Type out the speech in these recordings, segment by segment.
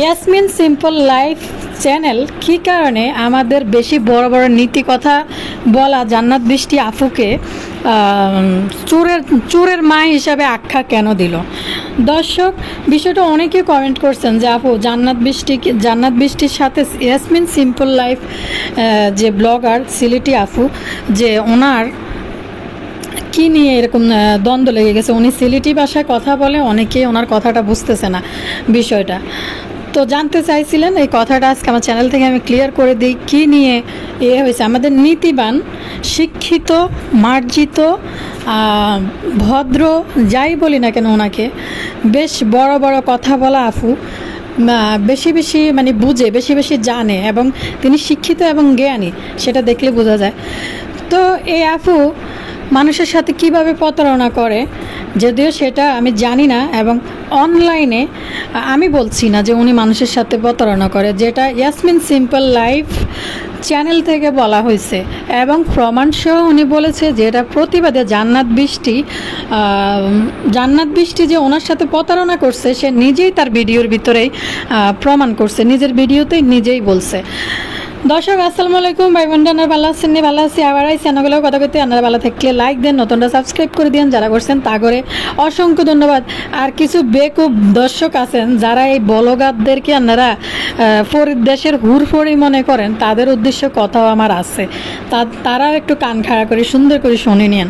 Yasmin simple life channel কী কারণে আমাদের বেশি বড় বড় নীতি কথা বলা জান্নাত বৃষ্টি আপুকে চোরের মা হিসাবে আখ্যা কেন দিল? দর্শক, বিষয়টা অনেকে কমেন্ট করছেন যে আপু জান্নাত বৃষ্টির সাথে ইয়াসমিন সিম্পল লাইফ যে ব্লগার সিলেটি আপু, যে ওনার কি নিয়ে এরকম দ্বন্দ্ব লেগে গেছে। উনি সিলেটি ভাষায় কথা বলে, অনেকেই ওনার কথাটা বুঝতেছে না বিষয়টা। তো জানতে চাইছিলেন এই কথাটা, আজকে আমার চ্যানেল থেকে আমি ক্লিয়ার করে দিই কী নিয়ে হয়েছে। আমাদের নীতিবান, শিক্ষিত, মার্জিত, ভদ্র, যাই বলি না কেন ওনাকে, বেশ বড় বড় কথা বলা আপু, বেশি বেশি মানে বুঝে, বেশি বেশি জানে এবং তিনি শিক্ষিত এবং জ্ঞানী, সেটা দেখলে বোঝা যায়। তো এই আপু মানুষের সাথে কিভাবে প্রতারণা করে, যদিও সেটা আমি জানি না, এবং অনলাইনে আমি বলছি না যে উনি মানুষের সাথে প্রতারণা করে, যেটা ইয়াসমিন সিম্পল লাইফ চ্যানেল থেকে বলা হয়েছে এবং প্রমাণসহ উনি বলেছে যে এটা প্রতিবাদে জান্নাত বৃষ্টি যে ওনার সাথে প্রতারণা করছে, সে নিজেই তার ভিডিওর ভিতরেই প্রমাণ করছে, নিজের ভিডিওতেই নিজেই বলছে। দর্শক, আসসালামু আলাইকুম ভাই বোনরা, আপনারা ভালো আছেন? ভালো আছি। আবার এই চ্যানেলগুলো কথা কইতে আপনারা ভালো থাকলে লাইক দেন, নতুনটা সাবস্ক্রাইব করে দিন, যারা করছেন তা করে অসংখ্য ধন্যবাদ। আর কিছু বেকুব দর্শক আছেন যারা এই বলগারদেরকে আপনারা দেশের হুরফড়ি মনে করেন, তাদের উদ্দেশ্য কথাও আমার আছে, তারাও একটু কান খাড়া করে সুন্দর করে শুনে নেন।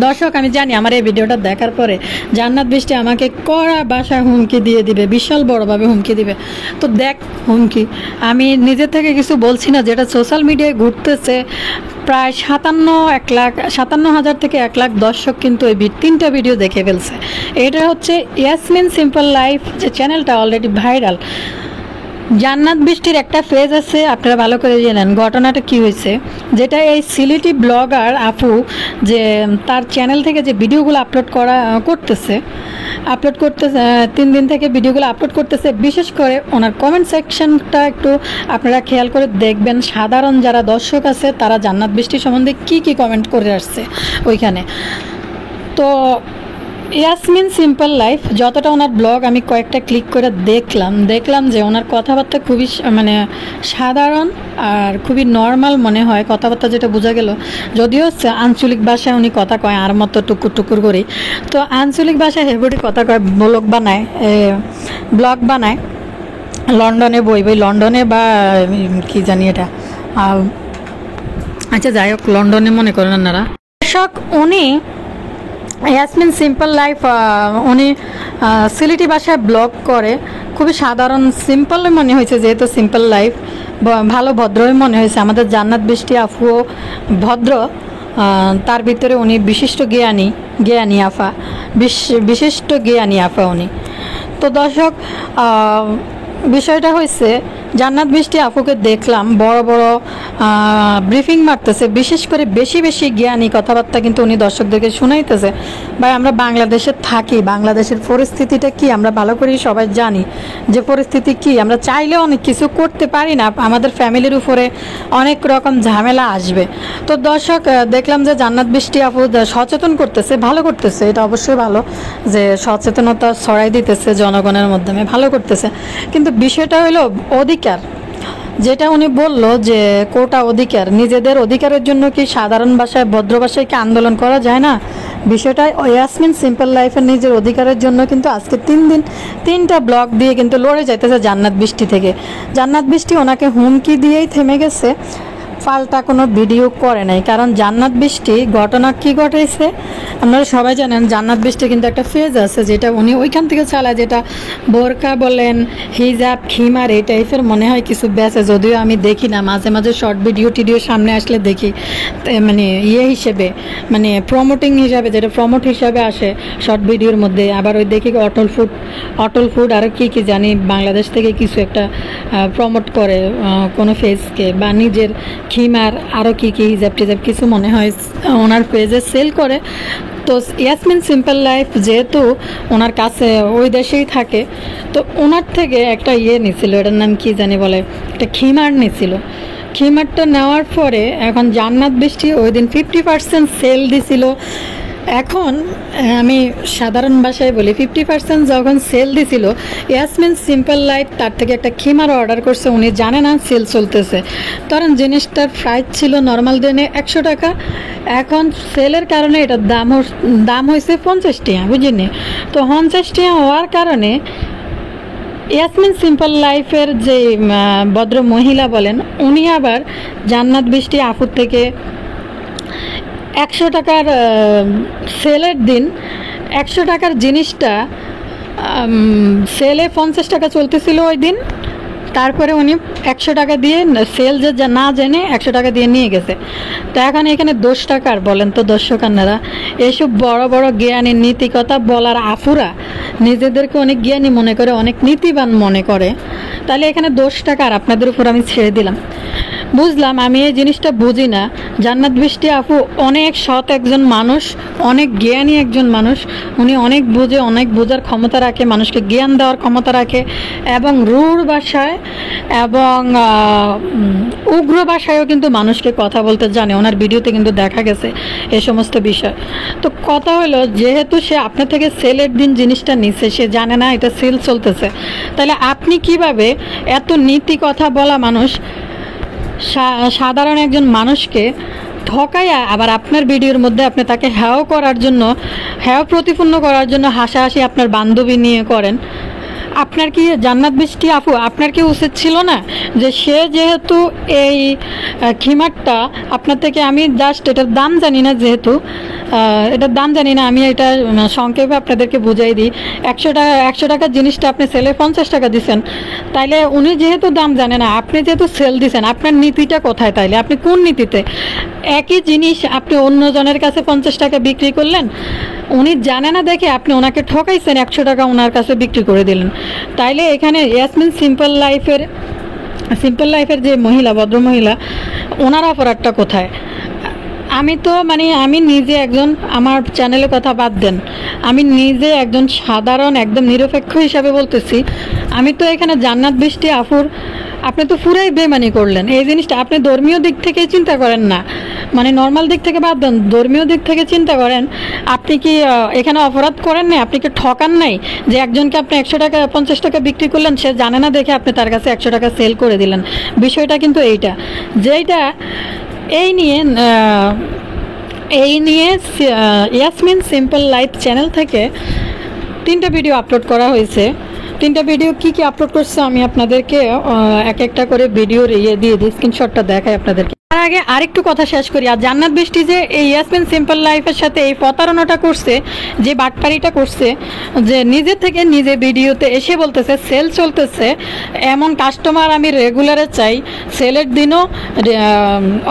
দর্শক, আমি জানি আমার এই ভিডিওটা দেখার পরে জান্নাত বৃষ্টি আমাকে কড়া ভাষায় হুমকি দিয়ে দিবে, বিশাল বড়ভাবে হুমকি দিবে। তো দেখ হুমকি, আমি নিজে থেকে কিছু বলছি না, যেটা সোশ্যাল মিডিয়ায় ঘুরতেছে। প্রায় 57,000 থেকে 1 লাখ দর্শক কিন্তু এই 3টা ভিডিও দেখে ফেলছে। এটা হচ্ছে ইয়াসমিন সিম্পল লাইফ যে চ্যানেলটা অলরেডি ভাইরাল। জান্নাত বৃষ্টির একটা ফেজ আছে, আপনারা ভালো করে জানেন ঘটনাটা কি হয়েছে। যেটা এই সিলেটি ব্লগার আপু যে তার চ্যানেল থেকে যে ভিডিওগুলো আপলোড করতেছে 3 দিন থেকে ভিডিওগুলো আপলোড করতেছে, বিশেষ করে ওনার কমেন্ট সেকশনটা একটু আপনারা খেয়াল করে দেখবেন। সাধারণ যারা দর্শক আছে তারা জান্নাত বৃষ্টি সম্বন্ধে কি কমেন্ট করে আসছে ওইখানে। তো ইয়াসমিন সিম্পল লাইফ যতটা ওনার ব্লগ আমি কয়েকটা ক্লিক করে দেখলাম যে ওনার কথাবার্তা খুবই মানে সাধারণ আর খুবই নর্মাল মনে হয় কথাবার্তা, যেটা বোঝা গেল। যদিও আঞ্চলিক ভাষায় উনি কথা কয় আর মতো টুকুর করি, তো আঞ্চলিক ভাষায় হেবুটি কথা কয়, ব্লগ বানায় লন্ডনে, বই লন্ডনে বা কি জানি এটা, আচ্ছা যাই হোক, লন্ডনে মনে করেন আপনারা। দর্শক, উনি ইয়াসমিন সিম্পল লাইফ উনি সিলেটি ভাষায় ব্লগ করে, খুবই সাধারণ সিম্পল মনে হয়েছে, যেহেতু সিম্পল লাইফ ভালো ভদ্রই মনে হয়েছে। আমাদের জান্নাত বৃষ্টি আফুও ভদ্র, তার ভিতরে উনি বিশিষ্ট জ্ঞানী আফা উনি। তো দর্শক, বিষয়টা হয়েছে জান্নাত বৃষ্টি আপুকে দেখলাম বড় বড় ব্রিফিং মারতেছে, বিশেষ করে বেশি জ্ঞানী কথাবার্তা কিন্তু উনি দর্শকদেরকে শুনাইতেছে। ভাই, আমরা বাংলাদেশে থাকি, বাংলাদেশের পরিস্থিতিটা কি আমরা ভালো করেই সবাই জানি, যে পরিস্থিতি কি। আমরা চাইলেও অনেক কিছু করতে পারি না, আমাদের ফ্যামিলির উপরে অনেক রকম ঝামেলা আসবে। তো দর্শক, দেখলাম যে জান্নাত বৃষ্টি আপু সচেতন করতেছে, ভালো করতেছে, এটা অবশ্যই ভালো যে সচেতনতা ছড়াই দিতেছে জনগণের মাধ্যমে, ভালো করতেছে। কিন্তু বিষয়টা হলো অধিকার, যেটা উনি বলল যে কোটা অধিকার, নিজেদের অধিকারের জন্য কি সাধারণ ভাষায় ভদ্র ভাষায় কি আন্দোলন করা যায় না? বিষয়টা ইয়াসমিন সিম্পল লাইফের নিজের অধিকারের জন্য কিন্তু আজকে 3টা ব্লগ দিয়ে কিন্তু লড়ে যাইতেছে জান্নাত বৃষ্টি থেকে। জান্নাত বৃষ্টি ওনাকে হুমকি দিয়েই থেমে গেছে, পাল্টা কোনো ভিডিও করে নাই। কারণ জান্নাত বৃষ্টি ঘটনা কি ঘটেছে আপনারা সবাই জানেন। জান্নাত বৃষ্টি কিন্তু একটা ফেজ আছে যেটা উনি ওইখান থেকে চালায়, যেটা বোরকা বলেন, হিজাব, খিমার, এই টাইপের মনে হয় কিছু বেচে, যদিও আমি দেখি না, মাঝে মাঝে শর্ট ভিডিও সামনে আসলে দেখি, মানে হিসেবে, মানে প্রমোটিং হিসাবে, যেটা প্রমোট হিসাবে আসে শর্ট ভিডিওর মধ্যে। আবার ওই দেখি অটল ফুড আরও কি জানি বাংলাদেশ থেকে কিছু একটা প্রমোট করে কোনো ফেজকে, বা নিজের খিমার আরও কি হিজাব টিজাব কিছু মনে হয় ওনার পেজে সেল করে। তো ইয়াসমিন সিম্পল লাইফ যেহেতু ওনার কাছে ওই দেশেই থাকে, তো ওনার থেকে একটা নিছিল, এটার নাম কি জানি বলে, একটা খিমার নিছিল। খিমারটা নেওয়ার পরে এখন জান্নাত বৃষ্টি ওই দিন 50% সেল দিছিল এখন আমি সাধারণ ভাষায় বলি 50% যখন সেল দিছিল, ইয়াসমিন সিম্পল লাইট তার থেকে একটা খিমার অর্ডার করছে, উনি জানে না সেল চলতেছে। কারণ জিনিসটার প্রাইস ছিল নর্মাল দিনে 100 টাকা, এখন সেলের কারণে এটার দাম হয়েছে 50 টাকা, বুঝিনি? তো 50 টাকা হওয়ার কারণে ইয়াসমিন সিম্পল লাইফের যে ভদ্র মহিলা বলেন, উনি আবার জান্নাত বৃষ্টি আপুর থেকে 100 টাকার সেলের দিন 100 টাকার জিনিসটা সেলে 50 টাকা চলতেছিল ওই দিন, তারপরে উনি 100 টাকা দিয়ে সেল যে না জেনে 100 টাকা দিয়ে নিয়ে গেছে। তো এখন এখানে 10 টাকার বলেন তো দর্শক আন্নারা, এইসব বড় বড় জ্ঞানী নীতি কথা বলার আফুরা নিজেদেরকে অনেক জ্ঞানী মনে করে, অনেক নীতিবান মনে করে, তাহলে এখানে 10 টাকার আপনাদের উপর আমি ছেড়ে দিলাম। বুঝলাম, আমি এই জিনিসটা বুঝি না। জান্নাত বৃষ্টি আপু অনেক সৎ একজন মানুষ, অনেক জ্ঞানী একজন মানুষ, উনি অনেক বুঝে, অনেক বোঝার ক্ষমতা রাখে, মানুষকে জ্ঞান দেওয়ার ক্ষমতা রাখে, এবং রূঢ় ভাষায় এবং উগ্র ভাষায়ও কিন্তু মানুষকে কথা বলতে জানে। ওনার ভিডিওতে কিন্তু দেখা গেছে এই সমস্ত বিষয়। তো কথা হলো, যেহেতু সে আপনার থেকে সেলের দিন জিনিসটা নিচ্ছে, সে জানে না এটা সেল চলতেছে, তাহলে আপনি কিভাবে এত নীতি কথা বলা মানুষ, সাধারণ একজন মানুষকে ঠকাইয়া আবার আপনার ভিডিওর মধ্যে আপনি তাকে হেয় করার জন্য, হেয় প্রতিপন্ন করার জন্য হাসাহাসি আপনার বান্ধবী নিয়ে করেন? আপনার কি জান্নাত বৃষ্টি আপু, আপনার কি উচিত ছিল না যে সে যেহেতু এই খিমারটা আপনার থেকে, আমি জাস্ট এটার দাম জানি না, যেহেতু এটার দাম জানি না, আমি এটা সংক্ষেপে আপনাদেরকে বুঝাই দিই। 100 টাকার জিনিসটা আপনি সেলে 50 টাকা দিচ্ছেন, তাইলে উনি যেহেতু দাম জানে না, আপনি যেহেতু সেল দিচ্ছেন, আপনার নীতিটা কোথায়? তাইলে আপনি কোন নীতিতে একই জিনিস আপনি অন্যজনের কাছে 50 টাকা বিক্রি করলেন? উনি জানে না দেখে আপনি ওনাকে ঠকাইছেন, 100 টাকা ওনার কাছে বিক্রি করে দিলেন। তাইলে এখানে ইয়াসমিন সিম্পল লাইফের যে মহিলা, ভদ্র মহিলা, ওনার অপরাধটা কোথায়? আমি তো আমি নিজে একজন, আমার চ্যানেলের কথা বাদ দেন, আমি নিজে একজন সাধারণ একদম নিরপেক্ষ হিসাবে বলতেছি, আমি তো এখানে জান্নাত বৃষ্টি আফুর, আপনি তো পুরাই বেমানি করলেন এই জিনিসটা। আপনি ধর্মীয় দিক থেকে চিন্তা করেন না, নর্মাল দিক থেকে বাদ দেন, ধর্মীয় দিক থেকে চিন্তা করেন। আপনি কি এখানে অপরাধ করেন নাই? আপনি কি ঠকান নাই যে একজনকে আপনি 100 টাকা 50 টাকা বিক্রি করলেন, সে জানে না দেখে আপনি তার কাছে 100 টাকা সেল করে দিলেন? বিষয়টা কিন্তু এইটা, যেইটা এই নিয়ে ইয়াসমিন সিম্পল লাইফ চ্যানেল থেকে 3টা ভিডিও আপলোড করা হয়েছে। 3টা ভিডিও কি আপলোড করছে আমি আপনাদেরকে এক একটা করে ভিডিওর দিয়ে দিই, স্ক্রিনশটটা দেখাই আপনাদেরকে। তার আগে আরেকটু কথা শেষ করি। আর জান্নাত বৃষ্টি যে এই ইয়াসমিন সিম্পল লাইফের সাথে এই প্রতারণাটা করছে, যে বাটপারিটা করছে, যে নিজে থেকে নিজে ভিডিওতে এসে বলতেছে সেল চলতেছে, এমন কাস্টমার আমি রেগুলারে চাই, সেলের দিনও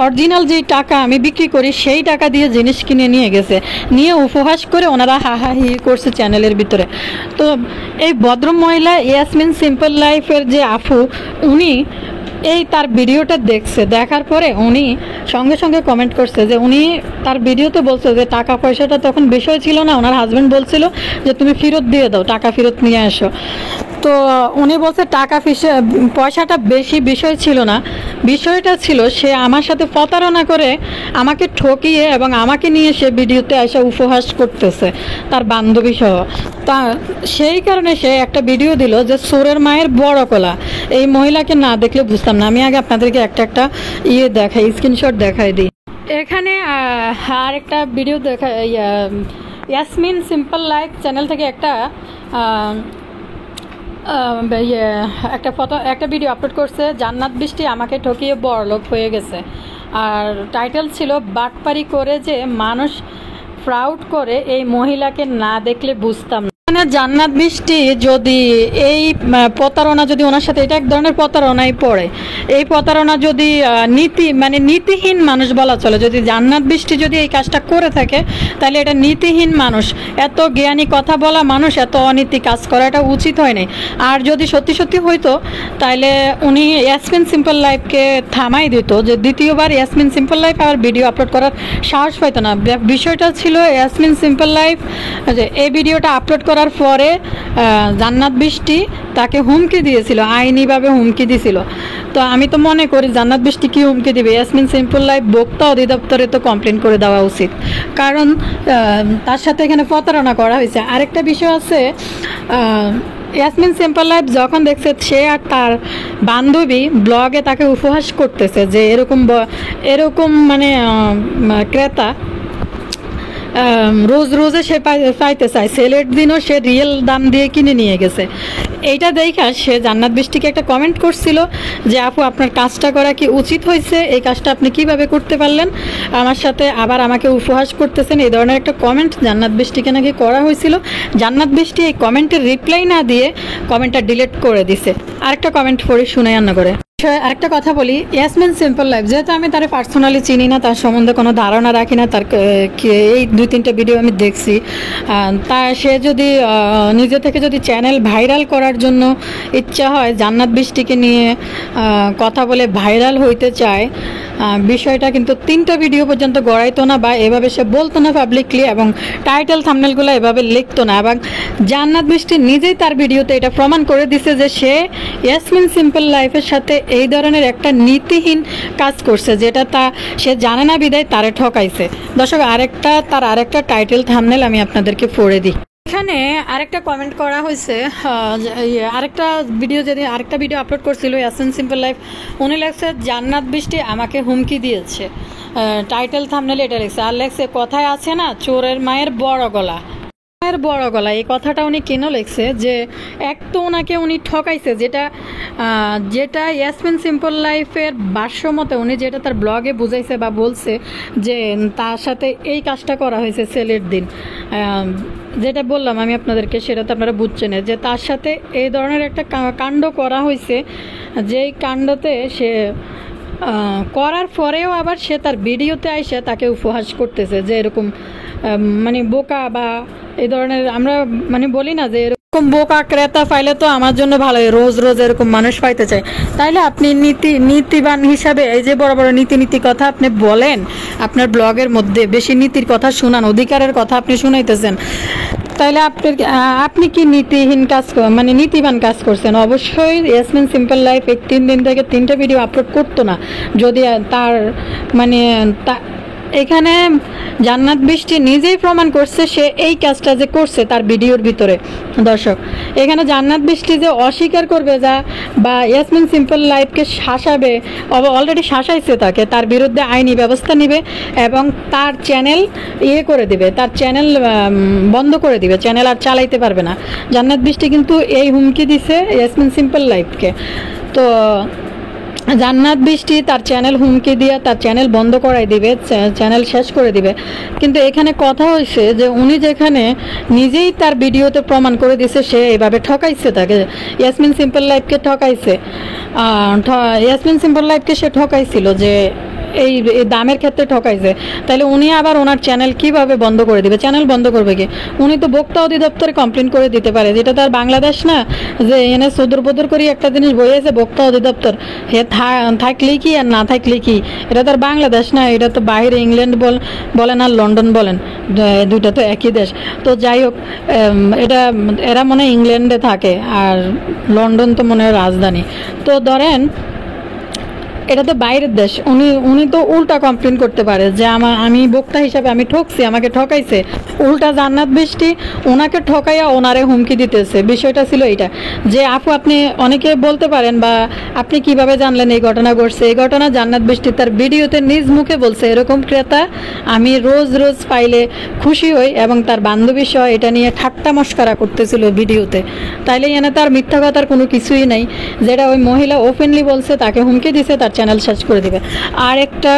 অরিজিনাল যেই টাকা আমি বিক্রি করি সেই টাকা দিয়ে জিনিস কিনে নিয়ে গেছে, নিয়ে উপহাস করে ওনারা হাহাহি করছে চ্যানেলের ভিতরে। তো এই ভদ্র মহিলা ইয়াসমিন সিম্পল লাইফের যে আফু, উনি এই তার ভিডিওটা দেখছে, দেখার পরে উনি সঙ্গে সঙ্গে কমেন্ট করছে যে উনি তার ভিডিওতে বলছে যে টাকা পয়সাটা তখন বিষয় ছিল না, ওনার হাজব্যান্ড বলছিল যে তুমি ফেরত দিয়ে দাও, টাকা ফেরত নিয়ে আসো। তো উনি বলছে টাকা পয়সাটা বেশি বিষয় ছিল না, বিষয়টা ছিল সে আমার সাথে প্রতারণা করে আমাকে ঠকিয়ে এবং আমাকে নিয়ে সে ভিডিওতে এসে উপহাস করতেছে তার বান্ধবী সহ। তা সেই কারণে সে একটা ভিডিও দিল যে চোরের মায়ের বড় কলা। এই মহিলাকে না দেখলে বুঝতাম না। আমি আগে আপনাদেরকে একটা দেখাই, স্ক্রিনশট দেখাই দিই। এখানে আর একটা ভিডিও দেখা, ইয়াসমিন সিম্পল লাইফ চ্যানেল থেকে একটা ভিডিও আপলোড করছে, জান্নাত বৃষ্টি আমাকে ঠকিয়ে বড়লোক হয়ে গেছে। আর টাইটেল ছিল বাটপারি করে যে মানুষ ফ্রাউড করে, এই মহিলাকে না দেখলে বুঝতাম না। জান্নাত বৃষ্টি যদি এই প্রতারণা, যদি ওনার সাথে এটা এক ধরনের প্রতারণাই পড়ে, এই প্রতারণা যদি নীতিহীন মানুষ বলা চলে, যদি জান্নাত বৃষ্টি যদি এই কাজটা করে থাকে, তাহলে এটা নীতিহীন মানুষ, এত জ্ঞানী কথা বলা মানুষ এত অনীতি কাজ করা এটা উচিত হয়নি। আর যদি সত্যি সত্যি হইতো, তাহলে উনি ইয়াসমিন সিম্পল লাইফকে থামাই দিত, যে দ্বিতীয়বার ইয়াসমিন সিম্পল লাইফ আর ভিডিও আপলোড করার সাহস পাইতো না। বিষয়টা ছিল ইয়াসমিন সিম্পল লাইফ যে এই ভিডিওটা আপলোড করার পরে জান্নাত বৃষ্টি তাকে হুমকি দিয়েছিল, আইনিভাবে হুমকি দিয়েছিল। তো আমি তো মনে করি জান্নাত বৃষ্টি কি হুমকি দিবে, ইয়াসমিন সিম্পল লাইফ ভোক্তা অধিদপ্তরে তো কমপ্লেন করে দেওয়া উচিত, কারণ তার সাথে এখানে প্রতারণা করা হয়েছে। আরেকটা বিষয় আছে, ইয়াসমিন সিম্পল লাইফ যখন দেখছে সে আর তার বান্ধবী ব্লগে তাকে উপহাস করতেছে যে এরকম মানে ক্রেতা রোজে সে পাইতে চায়, সেলের দিনও সে রিয়েল দাম দিয়ে কিনে নিয়ে গেছে। এইটা দেখা সে জান্নাত বৃষ্টিকে একটা কমেন্ট করছিল যে আপু আপনার কাজটা করা কি উচিত হয়েছে, এই কাজটা আপনি কিভাবে করতে পারলেন, আমার সাথে আবার আমাকে উপহাস করতেছেন, এই ধরনের একটা কমেন্ট জান্নাত বৃষ্টিকে নাকি করা হয়েছিল। জান্নাত বৃষ্টি এই কমেন্টের রিপ্লাই না দিয়ে কমেন্টটা ডিলিট করে দিছে। আরেকটা কমেন্ট পড়ে শুনে আন্না করে। আরেকটা কথা বলি, ইয়াসমিন সিম্পল লাইফ যেহেতু আমি তার পার্সোনালি চিনি না, তার সম্বন্ধে কোনো ধারণা রাখি না, তার এই 2-3টা ভিডিও আমি দেখছি, তা সে যদি নিজে থেকে যদি চ্যানেল ভাইরাল করার জন্য ইচ্ছা হয়, জান্নাত বৃষ্টিকে নিয়ে কথা বলে ভাইরাল হইতে চায়, বিষয়টা কিন্তু 3টা ভিডিও পর্যন্ত গড়াইতো না বা এভাবে সে বলতো না পাবলিকলি, এবং টাইটেল থাম্বনেলগুলো এভাবে লিখতো না। এবং জান্নাত বৃষ্টি নিজেই তার ভিডিওতে এটা প্রমাণ করে দিছে যে সে ইয়াসমিন সিম্পল লাইফের সাথে এই ধরনের একটা নীতিহীন কাজ করছে, যেটা সে জানে না বিদায় তারে ঠকাইছে। দর্শক তার আরেকটা টাইটেল থাম্বনেল আমি আপনাদেরকে পড়ে দিই। এখানে আরেকটা কমেন্ট করা হয়েছে, আরেকটা ভিডিও আপলোড করছিল ইয়াসমিন সিম্পল লাইফ, উনি লেখছে জান্নাত বৃষ্টি আমাকে হুমকি দিয়েছে, টাইটেল থাম্বনেলে এটা লেখছে। আর লেখছে কথায় আছে না চোরের মায়ের বড় গলা, এই কথাটা উনি কেন লিখছে যে এক তো ওনাকে উনি ঠকাইছে, যেটা ইয়াসমিন সিম্পল লাইফের ভাষ্যমতে উনি যেটা তার ব্লগে বুঝাইছে বা বলছে যে তার সাথে এই কাজটা করা হয়েছে সেলের দিন, যেটা বললাম আমি আপনাদেরকে, সেটা তো আপনারা বুঝছেন যে তার সাথে এই ধরনের একটা কাণ্ড করা হয়েছে, যেই কাণ্ডতে সে করার পরেও আবার সে তার ভিডিওতে আইসে তাকে উপহাস করতেছে যে এরকম মানে বোকা, বা এই ধরনের আমরা মানে বলি না যে এরকম বোকা ক্রেতা পাইলে তো আমার জন্য ভালো, রোজ এরকম মানুষ পাইতে চায়। তাইলে আপনি নীতিবান হিসাবে এই যে বড় বড় নীতি কথা আপনি বলেন, আপনার ব্লগের মধ্যে বেশি নীতির কথা শুনান, অধিকারের কথা আপনি শুনাইতেছেন, তাইলে আপনি কি নীতিহীন কাজ মানে নীতিবান কাজ করছেন? অবশ্যই ইয়াসমিন সিম্পল লাইফ 3 দিন থেকে 3টা ভিডিও আপলোড করতো না যদি তার মানে এখানে জান্নাত বৃষ্টি নিজেই প্রমাণ করছে সে এই কাজটা যে করছে তার ভিডিওর ভিতরে। দর্শক এখানে জান্নাত বৃষ্টি যে অস্বীকার করবে বা ইয়াসমিন সিম্পল লাইফকে শাসাবে, অলরেডি শাসাইছে তাকে, তার বিরুদ্ধে আইনি ব্যবস্থা নেবে এবং তার চ্যানেল করে দিবে, তার চ্যানেল বন্ধ করে দিবে, চ্যানেল আর চালাইতে পারবে না। জান্নাত বৃষ্টি কিন্তু এই হুমকি দিছে ইয়াসমিন সিম্পল লাইফকে। তো জান্নাত বৃষ্টি তার চ্যানেল হুমকি দিয়ে তার চ্যানেল বন্ধ করাই দিবে, চ্যানেল শেষ করে দিবে। কিন্তু এখানে কথা হয়েছে যে উনি যেখানে নিজেই তার ভিডিওতে প্রমাণ করে দিছে সে এইভাবে ঠকাইছে, তাকে ইয়াসমিন সিম্পল লাইফকে ঠকাইছে, ইয়াসমিন সিম্পল লাইফকে সে ঠকাইছিল যে এই দামের ক্ষেত্রে ঠকাইছে, তাহলে উনি আবার ওনার চ্যানেল কিভাবে বন্ধ করে দিবে? চ্যানেল বন্ধ করবে কি? উনি তো ভোক্তা অধিদপ্তরে কমপ্লেন করে দিতে পারে, যেটা তার বাংলাদেশ না, যে এনে সদর বদর করি একটা জিনিস বইয়েছে ভোক্তা অধিদপ্তর, হে থাকলে কি আর না থাকলে কি, এটা তার বাংলাদেশ না, এটা তো বাইরে ইংল্যান্ড বলেন আর লন্ডন বলেন, দুইটা তো একই দেশ। তো যাই হোক, এরা মনে হয় ইংল্যান্ডে থাকে আর লন্ডন তো মনে হয় রাজধানী। তো ধরেন এটা তো বাইরের দেশ, উনি তো উল্টা কমপ্লেন করতে পারে যে আমি ভোক্তা হিসাবে আমি ঠকছি, আমাকে ঠকাইছে। উল্টা জান্নাত বৃষ্টি ওনাকে ঠকাইয়া ওনারে হুমকি দিতেছে। বিষয়টা ছিল এইটা যে আপু আপনি অনেকে বলতে পারেন বা আপনি কিভাবে জানলেন এই ঘটনা ঘটছে? এই ঘটনা জান্নাত বৃষ্টি তার ভিডিওতে নিজ মুখে বলছে, এরকম ক্রেতা আমি রোজ পাইলে খুশি হই, এবং তার বান্ধবী সহ এটা নিয়ে ঠাট্টা মস্করা করতেছিল ভিডিওতে। তাইলে এনে তার মিথ্যা কথার কোনো কিছুই নাই, যেটা ওই মহিলা ওপেনলি বলছে তাকে হুমকি দিছে তার চ্যানেল সার্চ করে দিবে। আর একটা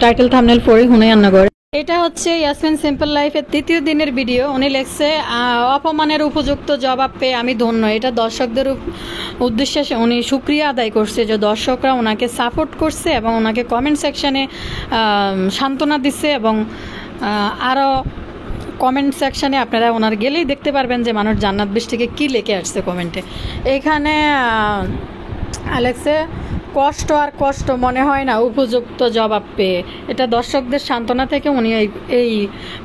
টাইটেল থাম্বনেল পড়ে হুনে আন্না করে, এটা হচ্ছে ইয়াসমিন সিম্পল লাইফের 3য় দিনের ভিডিও। উনি লেখছে অপমানের উপযুক্ত জবাব পেয়ে আমি ধন্য। এটা দর্শকদের উদ্দেশ্যে উনি শুকরিয়া আদায় করছে যে দর্শকরা ওনাকে সাপোর্ট করছে এবং ওনাকে কমেন্ট সেকশানে সান্ত্বনা দিচ্ছে, এবং আরও কমেন্ট সেকশানে আপনারা ওনার গেলেই দেখতে পারবেন যে মানুষ জান্নাত বৃষ্টিকে কী লিখে আসছে কমেন্টে। এখানে লেখছে কষ্ট মনে হয় না উপযুক্ত জবাব পেয়ে। এটা দর্শকদের সান্ত্বনা থেকে উনি এই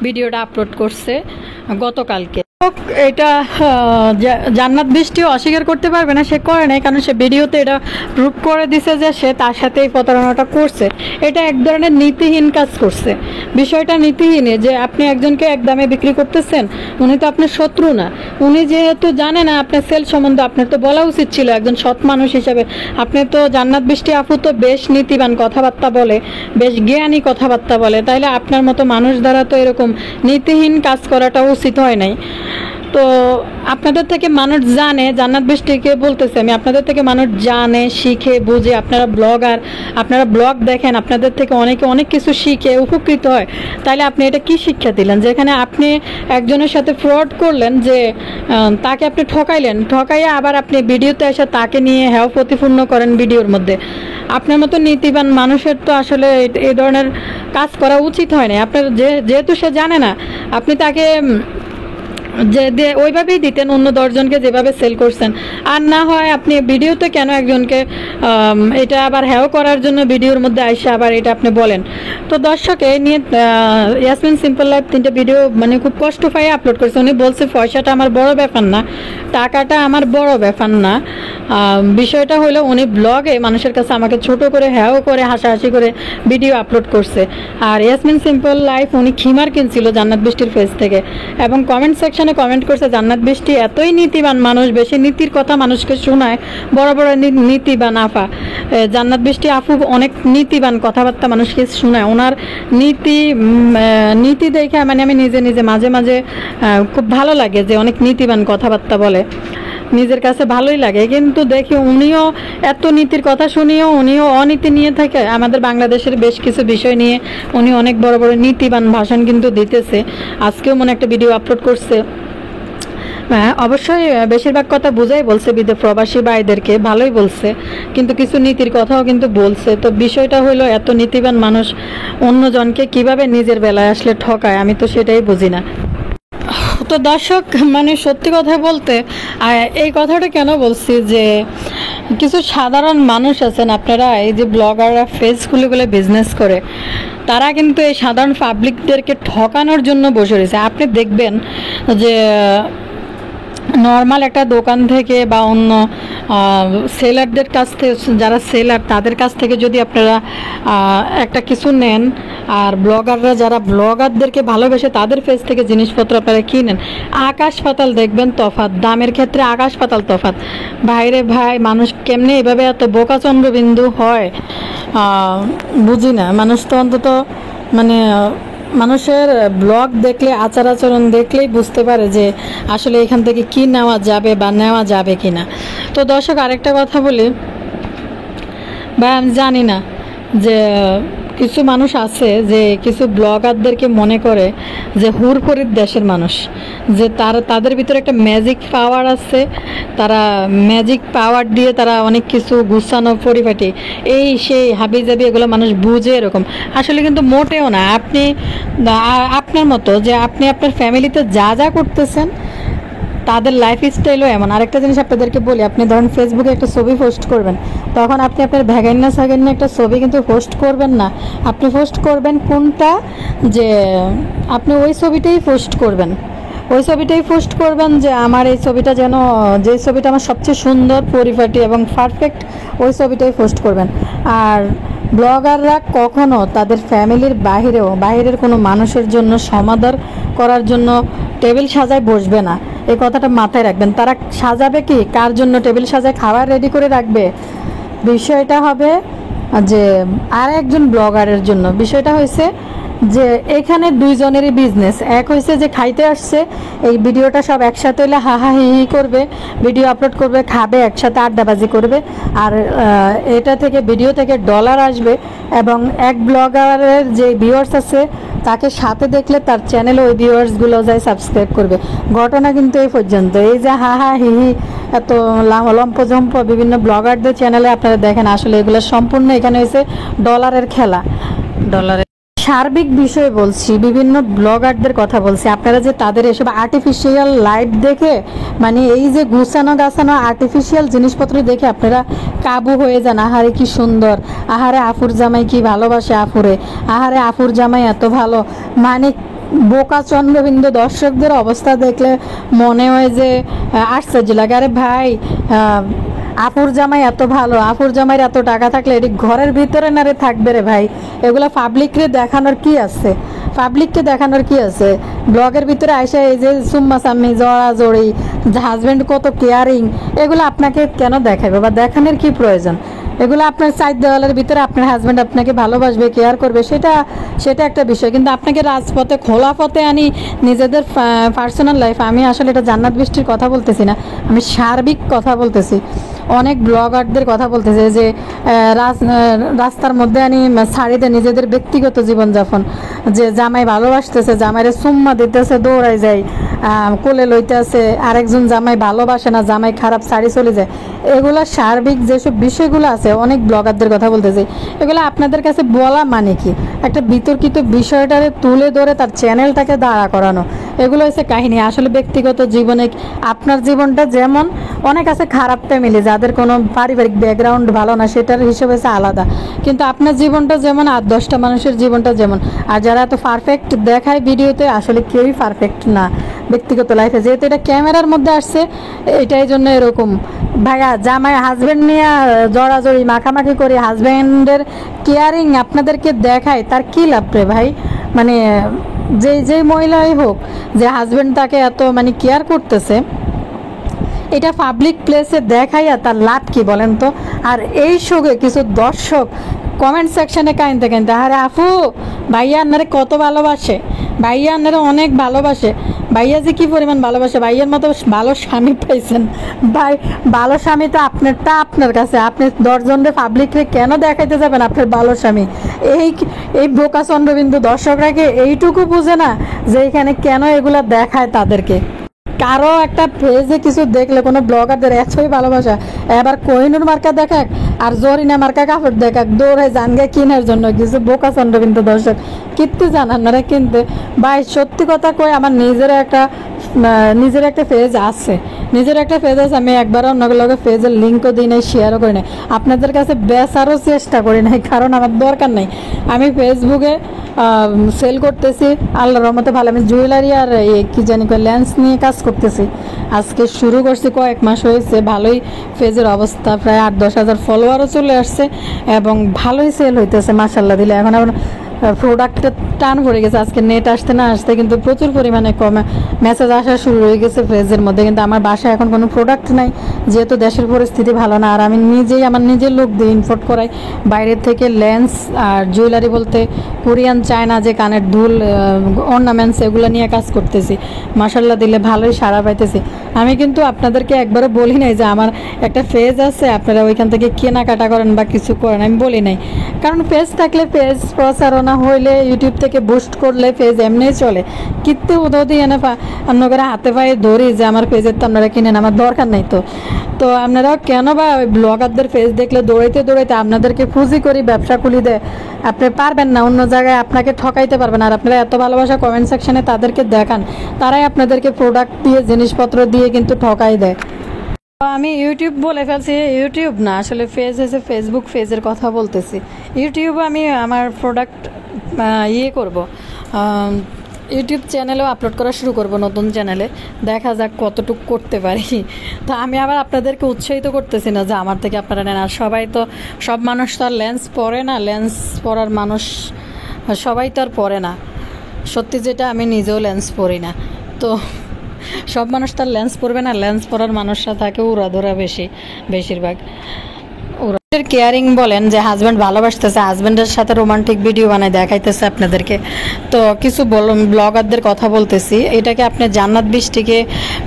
ভিডিওটা আপলোড করছে গতকালকে। এটা জান্নাত বৃষ্টিও অস্বীকার করতে পারবে না, সে করে নাই, কারণ সে ভিডিওতে এটা প্রুভ করে দিছে যে সে তার সাথে এই প্রতারণাটা করছে। এটা এক ধরনের নীতিহীন কাজ করছে। বিষয়টা নীতিহীন যে আপনি একজনকে এক দামে বিক্রি করতেছেন, উনি তো আপনার শত্রু না। উনি যেহেতু জানে না আপনার সেল সম্বন্ধে, আপনার তো বলা উচিত ছিল একজন সৎ মানুষ হিসাবে। আপনি তো জান্নাত বৃষ্টি আপু তো বেশ নীতিবান কথাবার্তা বলে, বেশ জ্ঞানী কথাবার্তা বলে, তাইলে আপনার মতো মানুষ দ্বারা তো এরকম নীতিহীন কাজ করাটা উচিত হয় নাই। তো আপনাদের থেকে মানুষ জানে, জান্নাত বৃষ্টিকে বলতেছি আমি, আপনাদের থেকে মানুষ জানে, শিখে, বুঝে। আপনারা ব্লগার, আপনারা ব্লগ দেখেন, আপনাদের থেকে অনেকে অনেক কিছু শিখে উপকৃত হয়। তাইলে আপনি এটা কি শিক্ষা দিলেন? যেখানে আপনি একজনের সাথে ফ্রড করলেন, যে তাকে আপনি ঠকাইলেন, ঠকাইয়ে আবার আপনি ভিডিওতে এসে তাকে নিয়ে হেয় প্রতিপূর্ণ করেন ভিডিওর মধ্যে। আপনার মতো নীতিবান মানুষের তো আসলে এই ধরনের কাজ করা উচিত হয় না। আপনার যেহেতু সে জানে না, আপনি তাকে যে ওইভাবেই দিতেন অন্য 10 জনকে যেভাবে সেল করছেন। আর না হয় আপনি ভিডিওতে কেন একজনকে এটা আবার হ্যাও করার জন্য ভিডিওর মধ্যে আইসে আবার এটা আপনি বলেন। তো দর্শক এই নিয়ে ইয়াসমিন সিম্পল লাইফ 3টে ভিডিও মানে খুব কষ্ট পাই আপলোড করেছে। উনি বলছে পয়সাটা আমার বড় ব্যাপার না, টাকাটা আমার বড় ব্যাপার না, বিষয়টা হলো উনি ব্লগে মানুষের কাছে আমাকে ছোট করে হ্যাও করে হাসাহাসি করে ভিডিও আপলোড করছে। আর ইয়াসমিন সিম্পল লাইফ উনি খিমার কিনছিল জান্নাত বৃষ্টির ফেস থেকে, এবং কমেন্ট সেকশনে কমেন্ট করছে জান্নাত বৃষ্টি এতই নীতিবান মানুষ, বেশি নীতির কথা মানুষকে শোনায়, বড় বড় নীতিবান আফা। জান্নাত বৃষ্টি আপু অনেক নীতিবান কথাবার্তা মানুষকে শোনায়। ওনার নীতি দেখে মানে আমি নিজে নিজে মাঝে মাঝে খুব ভালো লাগে যে অনেক নীতিবান কথাবার্তা বলে, নিজের কাছে ভালোই লাগে। কিন্তু দেখি উনিও এত নীতির কথা শুনিও উনিও অনীতি নিয়ে থাকে। আমাদের বাংলাদেশের বেশ কিছু বিষয় নিয়ে উনি অনেক বড় বড় নীতিবান ভাষণ কিন্তু দিতেছে। আজকেও মনে একটা ভিডিও আপলোড করছে। হ্যাঁ, অবশ্যই বেশিরভাগ কথা বুঝাই বলছে প্রবাসী ভাইদেরকে, ভালোই বলছে, কিন্তু কিছু নীতির কথাও কিন্তু বলছে। তো বিষয়টা হলো এত নীতিবান মানুষ অন্যজনকে কিভাবে নিজের বেলায় আসলে ঠকায়, আমি তো সেটাই বুঝি না। তো দর্শক মানে সত্যি কথা বলতে এই কথাটা কেন বলছি, যে কিছু সাধারণ মানুষ আছেন, আপনারা এই যে ব্লগাররা ফেস খুলে খুলে বিজনেস করে, তারা কিন্তু এই সাধারণ পাবলিকদেরকে ঠকানোর জন্য বসে রয়েছে। আপনি দেখবেন যে নর্মাল একটা দোকান থেকে বা অন্য সেলারদের কাছ থেকে, যারা সেলার তাদের কাছ থেকে যদি আপনারা একটা কিছু নেন, আর ব্লগাররা যারা ব্লগারদেরকে ভালোবেসে তাদের ফেস থেকে জিনিসপত্র আপনারা কিনেন, আকাশ পাতাল দেখবেন তফাৎ, দামের ক্ষেত্রে আকাশ পাতাল তফাৎ। ভাইরে ভাই, মানুষ কেমনে এভাবে এত বোকা চন্দ্রবিন্দু হয় বুঝি না। মানুষ তো অন্তত মানে মানুষের ব্লগ দেখলে, আচার আচরণ দেখলেই বুঝতে পারে যে আসলে এখান থেকে কি নেওয়া যাবে বা নেওয়া যাবে কি না। তো দর্শক আরেকটা কথা বলি ভাই, আমি জানি না যে কিছু মানুষ আছে যে কিছু ব্লগারদেরকে মনে করে যে হুরফরিদ দেশের মানুষ, যে তাদের ভিতরে একটা ম্যাজিক পাওয়ার আছে, তারা ম্যাজিক পাওয়ার দিয়ে তারা অনেক কিছু গুছানো পরিপাটি এই সেই হাবিজাবি এগুলো মানুষ বুঝে এরকম। আসলে কিন্তু মোটেও না। আপনি আপনার মতো যে আপনি আপনার ফ্যামিলিতে যা যা করতেছেন তাদের লাইফ স্টাইলও এমন। আরেকটা জিনিস আপনাদেরকে বলি, আপনি ধরেন ফেসবুকে একটা ছবি পোস্ট করবেন, তখন আপনি আপনার ভ্যাগান্না সাগান্না একটা ছবি কিন্তু পোস্ট করবেন না। আপনি পোস্ট করবেন কোনটা, যে আপনি ওই ছবিটাই পোস্ট করবেন, ওই ছবিটাই পোস্ট করবেন যে আমার এই ছবিটা যেন, যে ছবিটা আমার সবচেয়ে সুন্দর পরিপাটি এবং পারফেক্ট, ওই ছবিটাই পোস্ট করবেন। আর ব্লগাররা কখনো তাদের ফ্যামিলির বাহিরের কোনো মানুষের জন্য সমাদর করার জন্য টেবিল সাজায় বসবে না, এই কথাটা মাথায় রাখবেন। তারা সাজাবে কি, কার জন্য টেবিল সাজায় খাবার রেডি করে রাখবে, বিষয়টা হবে যে আর একজন ব্লগারের জন্য। বিষয়টা হয়েছে যে এখানে দুইজনেরই বিজনেস, এক হয়েছে যে খাইতে আসছে, এই ভিডিওটা সব একসাথে হইলে হা হা হি হি করবে, ভিডিও আপলোড করবে, খাবে, একসাথে আড্ডাবাজি করবে, আর এটা থেকে ভিডিও থেকে ডলার আসবে, এবং এক ব্লগারের যে ভিউয়ার্স আছে তাকে সাথে দেখলে তার চ্যানেলে ওই ভিউয়ার্সগুলো যায় সাবস্ক্রাইব করবে। ঘটনা কিন্তু এই পর্যন্ত। এই যে হা হা হি হি এত লম্পজম্প বিভিন্ন ব্লগারদের চ্যানেলে আপনারা দেখেন, আসলে এগুলো সম্পূর্ণ এখানে হয়েছে ডলারের খেলা। ডলারের সার্বিক বিষয় বলছি, বিভিন্ন ব্লগারদের কথা বলছি। আপনারা যে তাদের এসব আর্টিফিশিয়াল লাইফ দেখে, মানে এই যে গুছানো গাছানো আর্টিফিশিয়াল জিনিসপত্র দেখে আপনারা কাবু হয়ে যান। আহারে কি সুন্দর, আহারে আফুর জামাই কি ভালোবাসে আফুরে, আহারে আফুর জামাই এত ভালো, মানে বোকা চন্দ্রবিন্দু দর্শকদের অবস্থা দেখলে মনে হয় যে আশ্চর্য লাগে। আরে ভাই, আপুর জামাই এত ভালো, আপুর জামাইয়ের এত টাকা থাকলে এটি ঘরের ভিতরে না রে থাকবে রে ভাই। এগুলো পাবলিকরে দেখানোর কি আছে? পাবলিককে দেখানোর কি আছে? ব্লগের ভিতরে আইসা এই যে সুম্মা সাম্মি জড়াজড়ি, হাজব্যান্ড কত কেয়ারিং, এগুলো আপনাকে কেন দেখাবে বা দেখানোর কি প্রয়োজন? এগুলো আপনার সাইড দেওয়ালের ভিতরে আপনার হাজব্যান্ড আপনাকে ভালোবাসবে, কেয়ার করবে, সেটা একটা বিষয়। কিন্তু আপনাকে রাজপথে খোলা পথে আনি নিজেদের পার্সোনাল লাইফ, আমি আসলে এটা জান্নাত বৃষ্টির কথা বলতেছি না, আমি সার্বিক কথা বলতেছি। অনেক ব্লগারদের কথা বলতেছে যে রাস্তার মধ্যে আনি ছাড়ি দেয় নিজেদের ব্যক্তিগত জীবনযাপন, যে জামাই ভালোবাসতেছে, জামাইরে সুম্মা দিতেছে, দৌড়াই যায়, কোলে লইতেছে, আরেকজন জামাই ভালোবাসে না, জামাই খারাপ, ছাড়ি চলে যায়। এগুলো সার্বিক যেসব বিষয়গুলো আছে, অনেক ব্লগারদের কথা বলতেছে, এগুলো আপনাদের কাছে বলা মানে কি? একটা বিতর্কিত বিষয়টারে তুলে ধরে তার চ্যানেলটাকে দাঁড়া করানো, এগুলো হচ্ছে কাহিনী। আসলে ব্যক্তিগত জীবনে আপনার জীবনটা যেমন, অনেক আছে খারাপ ফ্যামিলি যাদের কোনো পারিবারিক ব্যাকগ্রাউন্ড ভালো না, সেটার হিসেব হচ্ছে আলাদা। কিন্তু আপনার জীবনটা যেমন, আর 10টা মানুষের জীবনটা যেমন। আর যারা এত পারফেক্ট দেখায় ভিডিওতে, আসলে কেউই পারফেক্ট না ব্যক্তিগত লাইফে। যেহেতু এটা ক্যামেরার মধ্যে আসছে, এটাই জন্য এরকম। ভাইয়া, জামাই হাজব্যান্ড নিয়ে জড়াজড়ি মাখামাখি করে হাজব্যান্ডের কেয়ারিং আপনাদেরকে দেখায়, তার কি লাভ রে ভাই? মানে যে মহিলাই হোক, যে হাজব্যান্ড তাকে এত মানে কেয়ার করতেছে, এটা পাবলিক প্লেসে দেখাইয়া তার লাভ কি বলেন তো? আর এই শোকে কিছু দর্শক কমেন্ট সেকশনে কাইনতে কাইনতে, আরে আপু ভাইয়া আপনারে কত ভালোবাসে, ভাইয়া আপনারে অনেক ভালোবাসে, ভাইয়া যে কি পরিমাণ ভালোবাসে, ভাইয়ার মতো ভালো স্বামী পাইছেন। ভাই, ভালো স্বামী তো আপনারটা আপনার কাছে, আপনি 10 জনের পাবলিকরে কেন দেখাইতে যাবেন আপনার ভালো স্বামী? এই বোকা চন্দ্রবিন্দু দর্শকরা কি এইটুকু বুঝে না যে এখানে কেন এগুলা দেখায় তাদেরকে? কারো একটা পেজে কিছু দেখলে কোনো ব্লগারদের এতই ভালোবাসা, এবার কোহিনুর মার্কা দেখাক আর জরিনা মার্কা কাপড় দেখাক, দৌড়ে জানগে কেনার জন্য কিছু বোকা চন্দ্রবিন্দু দর্শক কিনতে জান আপনারা কিনতে। ভাই সত্যি কথা কই, আমার নিজের একটা পেজ আছে, আমি একবার অন্যগুলোকে পেজের লিঙ্কও দিই নাই, শেয়ারও করি নাই, আপনাদের কাছে বেচারও চেষ্টা করি নাই, কারণ আমার দরকার নাই। আমি ফেসবুকে সেল করতেছি, আল্লাহর রহমতে ভালো। আমি জুয়েলারি আর কি জানি লেন্স নিয়ে কাজ করতেছি, আজকে শুরু করছি, কয়েক মাস হয়েছে। ভালোই পেজের অবস্থা, প্রায় 8-10 হাজার ফলোয়ারও চলে আসছে এবং ভালোই সেল হইতেছে মাশাআল্লাহ দিলে। এখন আবার প্রোডাক্টের টান পড়ে গেছে, আজকে নেট আসতে না আসতে কিন্তু প্রচুর পরিমাণে মেসেজ আসা শুরু হয়ে গেছে পেজের মধ্যে। কিন্তু আমার বাসায় এখন কোনো প্রোডাক্ট নাই, যেহেতু দেশের পরিস্থিতি ভালো না। আর আমি আমার নিজের লোক দিয়ে ইম্পোর্ট করাই বাইরের থেকে লেন্স আর জুয়েলারি বলতে কোরিয়ান, চায়না যে কানের দুল, অর্নামেন্টস, এগুলো নিয়ে কাজ করতেছি। মাশাআল্লাহ দিলে ভালোই সাড়া পাইতেছি। আমি কিন্তু আপনাদেরকে একবারও বলি নাই যে আমার একটা পেজ আছে আপনারা ওইখান থেকে কেনাকাটা করেন বা কিছু করেন, আমি বলি নাই। কারণ পেজ থাকলে, পেজ প্রচারণা হইলে, ইউটিউব থেকে বুস্ট করলে পেজ এমনিই চলে। কিন্তু যদি এনে আপনারা হাতে পায়ে ধরি যে আমার পেজের তো আপনারা কিনেন, আমার দরকার নাই। তো আপনারাও কেন বা ওই ব্লগারদের পেজ দেখলে দৌড়াইতে আপনাদেরকে খুঁজি করি ব্যবসা খুলি দেয়, আপনি পারবেন না, অন্য জায়গায় আপনাকে ঠকাইতে পারবেন। আর আপনারা এত ভালোবাসা কমেন্ট সেকশনে তাদেরকে দেখান, তারাই আপনাদেরকে প্রোডাক্ট দিয়ে, জিনিসপত্র দিয়ে কিন্তু ঠকাই দেয়। আমি ইউটিউব বলে ফেলছি, ইউটিউব না আসলে পেজ হয়েছে, ফেসবুক পেজের কথা বলতেছি। ইউটিউবে আমি আমার প্রোডাক্ট করব, ইউটিউব চ্যানেলেও আপলোড করা শুরু করব, নতুন চ্যানেলে, দেখা যাক কতটুকু করতে পারি। তো আমি আবার আপনাদেরকে উৎসাহিত করতেছি না যে আমার থেকে আপনারা নেন। আর সব মানুষ তো আর লেন্স পরে না, লেন্স পরার মানুষ সবাই তো আর পরে না, সত্যি যেটা, আমি নিজেও লেন্স পরি না। তো সব মানুষ তার লেন্স পরবে না, লেন্স পরার মানুষরা থাকে উড়াধরা বেশিরভাগ। কেয়ারিং বলেন যে হাজব্যান্ড ভালোবাসতেছে, হাজব্যান্ডের সাথে রোমান্টিক ভিডিও বানায় দেখাইতেছে আপনাদেরকে। তো কিছু ব্লগারদের কথা বলতেছি, এটাকে আপনি জান্নাত বৃষ্টিকে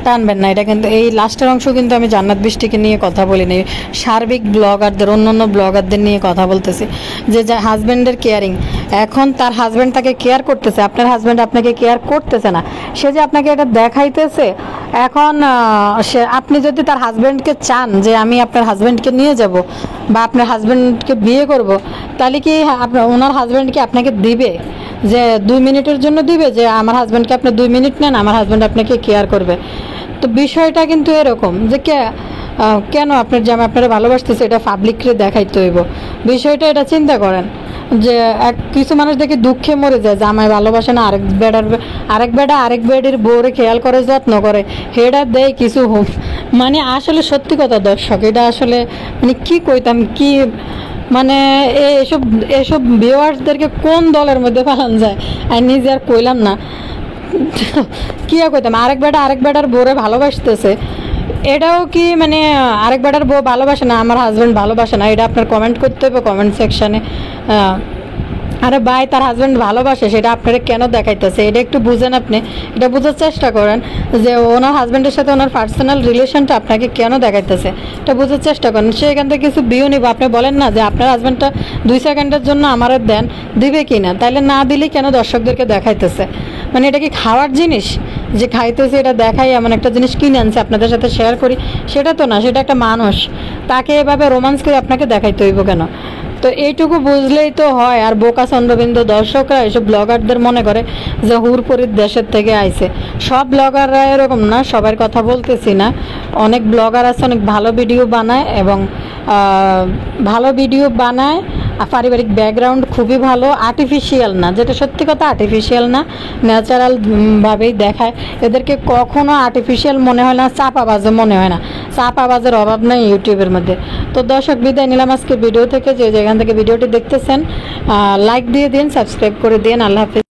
টানবেন না। এটা কিন্তু এই লাস্টের অংশ কিন্তু আমি জান্নাত বৃষ্টিকে নিয়ে কথা বলিনি, সার্বিক ব্লগারদের, অন্যান্য ব্লগারদের নিয়ে কথা বলতেছি। যে হাজব্যান্ডের কেয়ারিং, এখন তার হাজব্যান্ড তাকে কেয়ার করতেছে, আপনার হাজব্যান্ড আপনাকে কেয়ার করতেছে না, সে যে আপনাকে এটা দেখাইতেছে। এখন আপনি যদি তার হাজব্যান্ডকে চান যে আমি আপনার হাজব্যান্ডকে নিয়ে যাব বা আপনার হাজব্যান্ডকে বিয়ে করব, তাহলে কি ওনার হাজব্যান্ডকে আপনাকে দিবে যে 2 মিনিটের জন্য দিবে যে আমার হাজব্যান্ডকে আপনি 2 মিনিট নেন, আমার হাজব্যান্ড আপনাকে কেয়ার করবে? তো বিষয়টা কিন্তু এরকম যে কেন আপনার জামাই আপনারা ভালোবাসতেছে, এটা পাবলিকরে দেখাইতে হইব, বিষয়টা এটা চিন্তা করেন। যে কিছু মানুষ দেখি দুঃখে মরে যায়, জামাই ভালোবাসে না, আরেক বেডা আরেক বেডের বউরে খেয়াল করে, যত্ন করে, হেডা দেয় কিছু হোক। মানে আসলে সত্যি কথা দর্শক, এটা আসলে মানে কি কইতাম কি, মানে এসব এসব ভিউয়ার্সদেরকে কোন দলের মধ্যে ফেলান যায় আর নিজে আর কইলাম না। কি আর কইতাম, আরেক বেটার বউরে ভালোবাসতেছে, এটাও কি মানে আরেক বেটার বউ ভালোবাসে না, আমার হাজব্যান্ড ভালোবাসে না, এটা আপনার কমেন্ট করতে হবে কমেন্ট সেকশানে। আরে ভাই, তার হাজব্যান্ড ভালোবাসে, সেটা আপনারা কেন দেখাইতেছে, এটা একটু বুঝেন, আপনি এটা বোঝার চেষ্টা করেন যে ওনার হাজব্যান্ডের সাথে ওনার পার্সোনাল রিলেশনটা আপনাকে কেন দেখাইতেছে, এটা বোঝার চেষ্টা করেন। সে এখান থেকে কিছু ভিউ নিব, আপনি বলেন না যে আপনার হাজব্যান্ডটা 2 সেকেন্ডের জন্য আমার দেন, দিবে কি না, তাইলে না দিলেই কেন দর্শকদেরকে দেখাইতেছে? মানে এটা কি খাওয়ার জিনিস যে খাইতেছে এটা দেখাই, এমন একটা জিনিস কিনে আনছে আপনাদের সাথে শেয়ার করি, সেটা তো না, সেটা একটা মানুষ, তাকে এভাবে রোমান্স করে আপনাকে দেখাইতে হইব কেন? তো এইটুকু বুঝলেই তো হয়। আর বোকা চন্দ্রবিন্দু দর্শকরা এসব ব্লগারদের মনে করে যে হুরপুরির দেশের থেকে আইছে। সব ব্লগাররা এরকম না, সবার কথা বলতেছি না, অনেক ব্লগার আছে অনেক ভালো ভিডিও বানায় এবং পারিবারিক ব্যাকগ্রাউন্ড খুবই ভালো, আর্টিফিশিয়াল না, যেটা সত্যি কথা আর্টিফিশিয়াল না, ন্যাচারাল ভাবেই দেখায়। এদেরকে কখনো আর্টিফিশিয়াল মনে হয় না, চাপাবাজও মনে হয় না, চাপাবাজের অভাব নেই ইউটিউবের মধ্যে। তো দর্শক, বিদায় নিলাম আজকে ভিডিও থেকে। যে যেখান থেকে ভিডিওটি দেখতেছেন লাইক দিয়ে দিন, সাবস্ক্রাইব করে দিন। আল্লাহ হাফিজ।